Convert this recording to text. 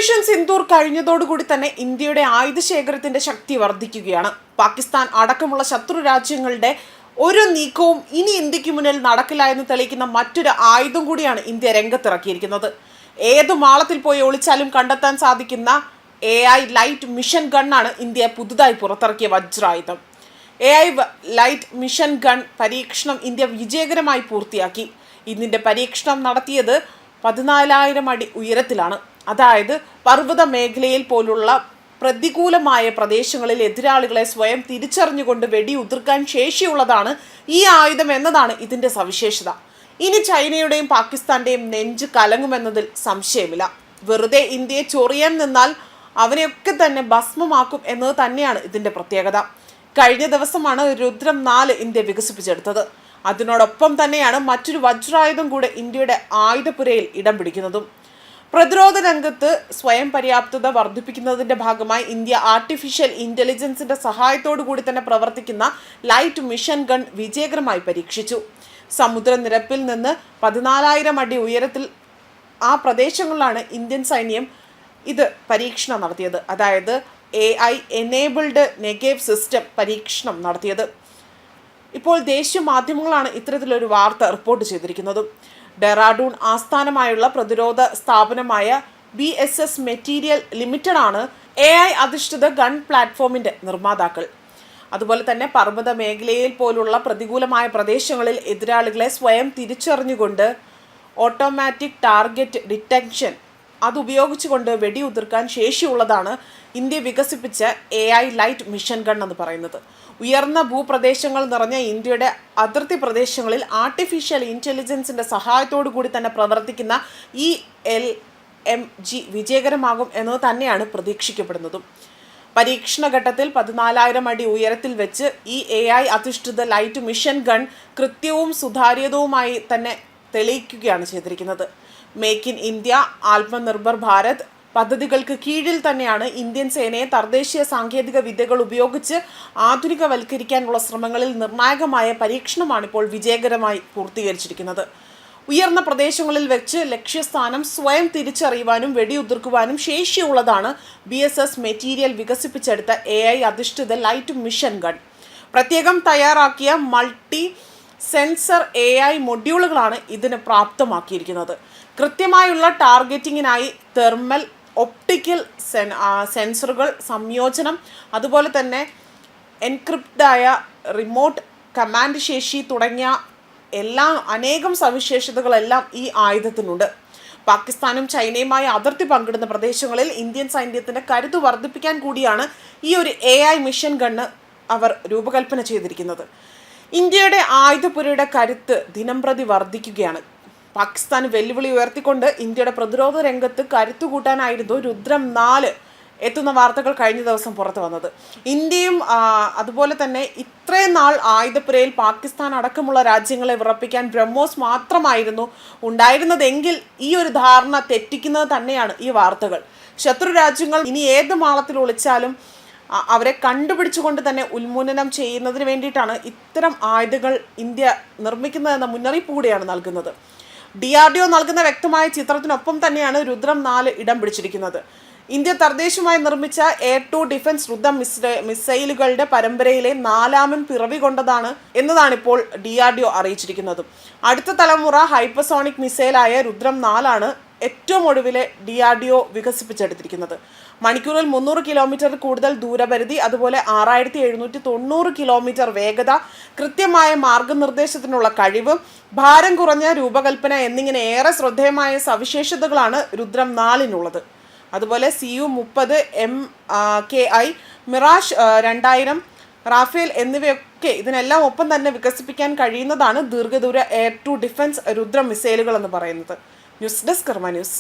Operation Sindoor കഴിഞ്ഞതോടുകൂടി തന്നെ ഇന്ത്യയുടെ ആയുധശേഖരത്തിന്റെ ശക്തി വർദ്ധിക്കുകയാണ്. പാകിസ്ഥാൻ അടക്കമുള്ള ശത്രു രാജ്യങ്ങളുടെ ഒരു നീക്കവും ഇനി ഇന്ത്യക്ക് മുന്നിൽ നടക്കില്ല എന്ന് തെളിയിക്കുന്ന മറ്റൊരു ആയുധം കൂടിയാണ് ഇന്ത്യ രംഗത്തിറക്കിയിരിക്കുന്നത്. ഏതു മാളത്തിൽ പോയി ഒളിച്ചാലും കണ്ടെത്താൻ സാധിക്കുന്ന AI ലൈറ്റ് മിഷൻ ഗണ്ണാണ് ഇന്ത്യ പുതുതായി പുറത്തിറക്കിയ വജ്രായുധം. AI ലൈറ്റ് മിഷൻ ഗൺ പരീക്ഷണം ഇന്ത്യ വിജയകരമായി പൂർത്തിയാക്കി. ഇതിന്റെ പരീക്ഷണം നടത്തിയത് 14,000 അടി ഉയരത്തിലാണ്. അതായത് പർവ്വത മേഖലയിൽ പോലുള്ള പ്രതികൂലമായ പ്രദേശങ്ങളിൽ എതിരാളികളെ സ്വയം തിരിച്ചറിഞ്ഞുകൊണ്ട് വെടിയുതിർക്കാൻ ശേഷിയുള്ളതാണ് ഈ ആയുധം എന്നതാണ് ഇതിന്റെ സവിശേഷത. ഇനി ചൈനയുടെയും പാകിസ്ഥാന്റെയും നെഞ്ച് കലങ്ങുമെന്നതിൽ സംശയമില്ല. വെറുതെ ഇന്ത്യയെ ചൊറിയാൻ നിന്നാൽ അവരെയൊക്കെ തന്നെ ഭസ്മമാക്കും എന്നത് തന്നെയാണ് ഇതിന്റെ പ്രത്യേകത. കഴിഞ്ഞ ദിവസമാണ് രുദ്രം 4 ഇന്ത്യ വികസിപ്പിച്ചെടുത്തത്. അതിനോടൊപ്പം തന്നെയാണ് മറ്റൊരു വജ്രായുധം കൂടെ ഇന്ത്യയുടെ ആയുധപുരയിൽ ഇടം പിടിക്കുന്നതും. പ്രതിരോധ രംഗത്ത് സ്വയം പര്യാപ്തത വർദ്ധിപ്പിക്കുന്നതിന്റെ ഭാഗമായി ഇന്ത്യ ആർട്ടിഫിഷ്യൽ ഇന്റലിജൻസിന്റെ സഹായത്തോടു കൂടി തന്നെ പ്രവർത്തിക്കുന്ന ലൈറ്റ് മിഷൻ ഗൺ വിജയകരമായി പരീക്ഷിച്ചു. സമുദ്രനിരപ്പിൽ നിന്ന് 14,000 അടി ഉയരത്തിൽ ആ പ്രദേശങ്ങളിലാണ് ഇന്ത്യൻ സൈന്യം ഇത് പരീക്ഷണം നടത്തിയത്. അതായത് AI എനേബിൾഡ് നെഗേവ് സിസ്റ്റം പരീക്ഷണം നടത്തിയത്. ഇപ്പോൾ ദേശീയ മാധ്യമങ്ങളാണ് ഇത്തരത്തിലൊരു വാർത്ത റിപ്പോർട്ട് ചെയ്തിരിക്കുന്നത്. ഡെറാഡൂൺ ആസ്ഥാനമായുള്ള പ്രതിരോധ സ്ഥാപനമായ BSS മെറ്റീരിയൽ ലിമിറ്റഡ് ആണ് AI അധിഷ്ഠിത ഗൺ പ്ലാറ്റ്ഫോമിന്റെ നിർമ്മാതാക്കൾ. അതുപോലെ തന്നെ പർവ്വത മേഖലയിൽ പോലുള്ള പ്രതികൂലമായ പ്രദേശങ്ങളിൽ എതിരാളികളെ സ്വയം തിരിച്ചറിഞ്ഞുകൊണ്ട് ഓട്ടോമാറ്റിക് ടാർഗറ്റ് ഡിറ്റക്ഷൻ അതുപയോഗിച്ചുകൊണ്ട് വെടിയുതിർക്കാൻ ശേഷിയുള്ളതാണ് ഇന്ത്യ വികസിപ്പിച്ച AI ലൈറ്റ് മിഷൻ ഗൺ എന്ന് പറയുന്നത്. ഉയർന്ന ഭൂപ്രദേശങ്ങൾ നിറഞ്ഞ ഇന്ത്യയുടെ അതിർത്തി പ്രദേശങ്ങളിൽ ആർട്ടിഫിഷ്യൽ ഇൻ്റലിജൻസിൻ്റെ സഹായത്തോടു കൂടി തന്നെ പ്രവർത്തിക്കുന്ന ഈ LMG വിജയകരമാകും എന്നത് തന്നെയാണ് പ്രതീക്ഷിക്കപ്പെടുന്നതും. പരീക്ഷണഘട്ടത്തിൽ 14,000 അടി ഉയരത്തിൽ വെച്ച് ഈ AI അധിഷ്ഠിത ലൈറ്റ് മിഷൻ ഗൺ കൃത്യവും സുതാര്യതവുമായി തന്നെ തെളിയിക്കുകയാണ് ചെയ്തിരിക്കുന്നത്. Make in India, Atmanirbhar Bharat പദ്ധതികൾക്ക് കീഴിൽ തന്നെയാണ് ഇന്ത്യൻ സേനയെ തദ്ദേശീയ സാങ്കേതിക വിദ്യകൾ ഉപയോഗിച്ച് ആധുനികവൽക്കരിക്കാനുള്ള ശ്രമങ്ങളിൽ നിർണായകമായ പരീക്ഷണമാണ് ഇപ്പോൾ വിജയകരമായി പൂർത്തീകരിച്ചിരിക്കുന്നത്. ഉയർന്ന പ്രദേശങ്ങളിൽ വെച്ച് ലക്ഷ്യസ്ഥാനം സ്വയം തിരിച്ചറിയുവാനും വെടിയുതിർക്കുവാനും ശേഷിയുള്ളതാണ് BSS മെറ്റീരിയൽ വികസിപ്പിച്ചെടുത്ത AI അധിഷ്ഠിത ലൈറ്റ് മിഷൻ ഗൺ. പ്രത്യേകം തയ്യാറാക്കിയ മൾട്ടി സെൻസർ AI മൊഡ്യൂളുകളാണ് ഇതിന് പ്രാപ്തമാക്കിയിരിക്കുന്നത്. കൃത്യമായുള്ള ടാർഗറ്റിങ്ങിനായി തെർമൽ, ഒപ്റ്റിക്കൽ സെൻസറുകൾ സംയോജനം, അതുപോലെ തന്നെ എൻക്രിപ്റ്റായ റിമോട്ട് കമാൻഡ് ശേഷി തുടങ്ങിയ അനേകം സവിശേഷതകളെല്ലാം ഈ ആയുധത്തിനുണ്ട്. പാകിസ്ഥാനും ചൈനയുമായി അതിർത്തി പങ്കിടുന്ന പ്രദേശങ്ങളിൽ ഇന്ത്യൻ സൈന്യത്തിൻ്റെ കരുത്ത് വർദ്ധിപ്പിക്കാൻ കൂടിയാണ് ഈ ഒരു AI മിഷൻ ഗണ്ണ് അവർ രൂപകൽപ്പന ചെയ്തിരിക്കുന്നത്. ഇന്ത്യയുടെ ആയുധപുരയുടെ കരുത്ത് ദിനംപ്രതി വർദ്ധിക്കുകയാണ്. പാകിസ്ഥാന് വെല്ലുവിളി ഉയർത്തിക്കൊണ്ട് ഇന്ത്യയുടെ പ്രതിരോധ രംഗത്ത് കരുത്തു കൂട്ടാനായിരുന്നു രുദ്രം 4 എത്തുന്ന വാർത്തകൾ കഴിഞ്ഞ ദിവസം പുറത്തു വന്നത്. ഇന്ത്യയും അതുപോലെ തന്നെ ഇത്രയും നാൾ ആയുധപുരയിൽ പാകിസ്ഥാൻ അടക്കമുള്ള രാജ്യങ്ങളെ വിറപ്പിക്കാൻ ബ്രഹ്മോസ് മാത്രമായിരുന്നു ഉണ്ടായിരുന്നതെങ്കിൽ ഈ ഒരു ധാരണ തെറ്റിക്കുന്നത് തന്നെയാണ് ഈ വാർത്തകൾ. ശത്രു രാജ്യങ്ങൾ ഇനി ഏത് മാളത്തിൽ ഒളിച്ചാലും അവരെ കണ്ടുപിടിച്ചുകൊണ്ട് തന്നെ ഉന്മൂലനം ചെയ്യുന്നതിന് വേണ്ടിയിട്ടാണ് ഇത്തരം ആയുധങ്ങൾ ഇന്ത്യ നിർമ്മിക്കുന്നതെന്ന മുന്നറിയിപ്പ് കൂടിയാണ് നൽകുന്നത്. DRDO നൽകുന്ന വ്യക്തമായ ചിത്രത്തിനൊപ്പം തന്നെയാണ് രുദ്രം 4 ഇടം പിടിച്ചിരിക്കുന്നത്. ഇന്ത്യ തദ്ദേശീയമായി നിർമ്മിച്ച A2 ഡിഫൻസ് യുദ്ധ മിസൈലുകളുടെ പരമ്പരയിലെ 4ാമൻ പിറവി കൊണ്ടതാണ് എന്നതാണിപ്പോൾ DRDO അറിയിച്ചിരിക്കുന്നത്. അടുത്ത തലമുറ ഹൈപ്പർസോണിക് മിസൈലായ രുദ്രം 4 ആണ് ഏറ്റവും ഒടുവിലെ DRDO വികസിപ്പിച്ചെടുത്തിരിക്കുന്നത്. മണിക്കൂറിൽ 300 കിലോമീറ്റർ കൂടുതൽ ദൂരപരിധി, അതുപോലെ 6,790 കിലോമീറ്റർ വേഗത, കൃത്യമായ മാർഗനിർദ്ദേശത്തിനുള്ള കഴിവ്, ഭാരം കുറഞ്ഞ രൂപകൽപ്പന എന്നിങ്ങനെ ഏറെ ശ്രദ്ധേയമായ സവിശേഷതകളാണ് രുദ്രം 4-നുള്ളത്. അതുപോലെ CU-30 MKI, മിറാഷ് 2000, റാഫേൽ എന്നിവയൊക്കെ ഇതിനെല്ലാം ഒപ്പം തന്നെ വികസിപ്പിക്കാൻ കഴിയുന്നതാണ് ദീർഘദൂര A2 ഡിഫൻസ് രുദ്രം മിസൈലുകൾ എന്ന് പറയുന്നത്. ന്യൂസ് ഡെസ്ക് കർമ്മ ന്യൂസ്.